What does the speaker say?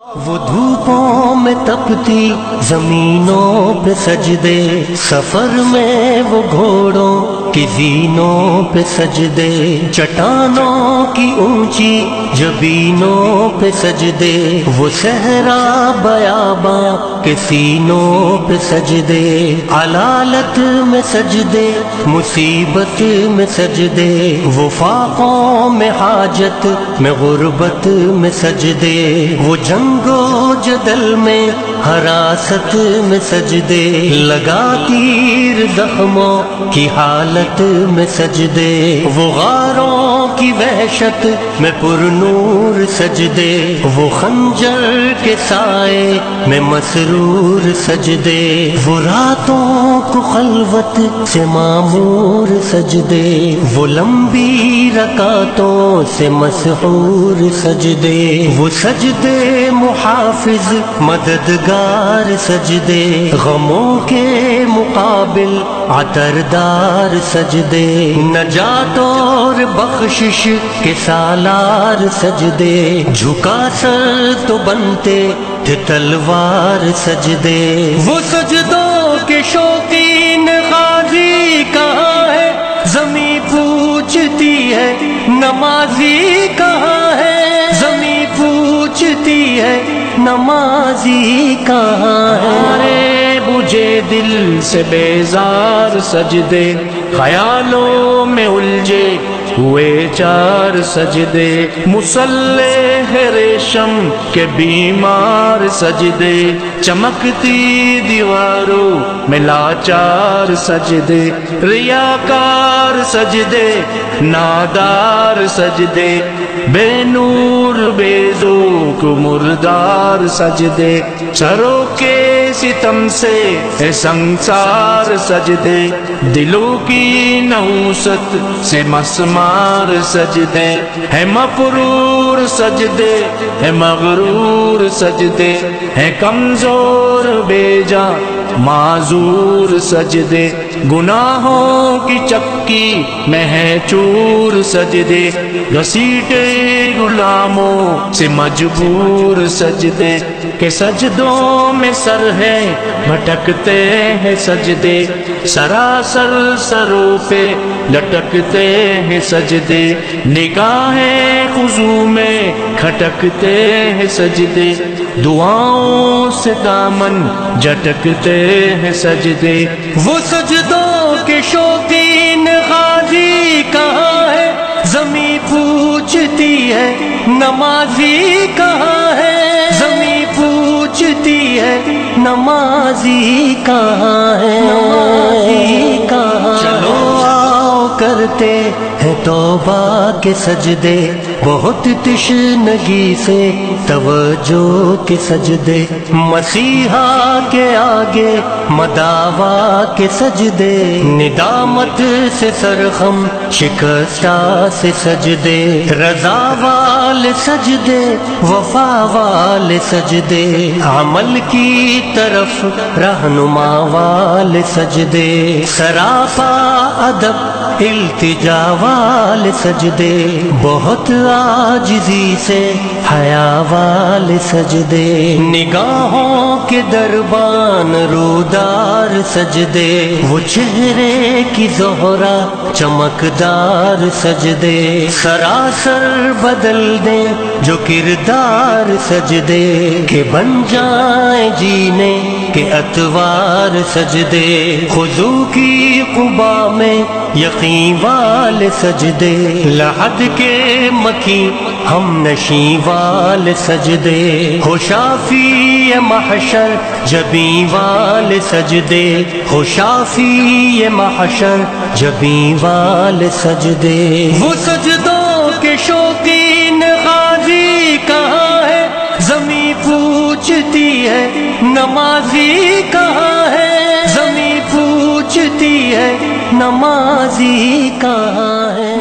وہ دھوپوں میں تپتی زمینوں پہ سجدے، سفر میں وہ گھوڑوں کی زینوں پہ سجدے، چٹانوں کی اونچی جبینوں پہ سجدے، وہ صحرا بیاباں کے سینوں پہ سجدے، علالت میں سجدے، مصیبت میں سجدے، وہ فاقوں میں حاجت میں غربت میں سجدے، وہ جنگ و جدل میں حراست میں سجدے، لگا تیر زخموں کی حالت میں سجدے، وہ غاروں کی وحشت میں پر نور سجدے، وہ خنجر کے سائے میں مسرور سجدے، وہ راتوں کو خلوت سے معمور سجدے، وہ لمبی رکعتوں سے مسحور سجدے، وہ سجدے محافظ مددگار سجدے، غموں کے مقابل عطردار سجدے، نجات اور بخشش کے سالار سجدے، جھکا سر تو بنتے تھے تلوار سجدے، وہ سجدوں کے شوقین غازی کہاں ہے، زمیں پوچھتی ہے نمازی کہاں ہے، زمیں پوچھتی ہے نمازی کہاں ہے، بجھے دل سے بیزار سجدے، خیالوں میں الجھے ہوئے چار سجدے، مصلح ریشم کے بیمار سجدے، چمکتی دیواروں میں لاچار سجدے، ریاکار سجدے، نادار سجدے، بے نور بے ذوق مردار سجدے، سروں کے ستم سے سنسار سجدے، دلوں کی نحوست سے مسمار سجدے، ہے مفرور سجدے، ہے مغرور سجدے، ہے کمزور بے جان معذور سجدے، گناہوں کی چکی میں ہے چور سجدے، گھسیٹے غلاموں سے مجبور سجدے، کہ سجدوں میں سر ہے بھٹکتے ہیں سجدے، سراسر سروں پہ لٹکتے ہیں سجدے، نگاہیں خضوع میں کھٹکتے ہیں سجدے، دعاؤں سے دامن جھٹکتے ہیں سجدے، وہ سجدوں کے شوقین غازی کہاں ہے، زمیں پوچھتی ہے نمازی کہاں ہے، زمیں پوچھتی ہے نمازی کہاں ہے، نمازی کہاں ہے، چلو آؤ کرتے ہیں توبہ کے سجدے، بہت تشنگی سے توجہ کے سجدے، مسیحا کے آگے مداوا کے سجدے، ندامت سے سرخم شکستہ سے سجدے، رضا والے سجدے، وفا والے سجدے، عمل کی طرف رہنما والے سجدے، سراپا ادب التجا والے سجدے، بہت عاجزی سے حیا والے سجدے، نگاہوں کے دربان رودار سجدے، وہ چہرے کی زہرا چمکدار سجدے، سراسر بدل دیں جو کردار سجدے، کہ بن جائیں جینے کے اتوار سجدے، خضوع کی قبا میں یقین والے سجدے، لحد کے مکی ہم نشیں والے سجدے، ہو شافی محشر جبیں والے سجدے، ہو شافی محشر جبیں والے سجدے، وہ سجدوں کے شوقین غازی کہاں ہے، زمیں پوچھتی ہے نمازی کہاں ہے، زمیں پوچھتی ہے نمازی کہاں ہے۔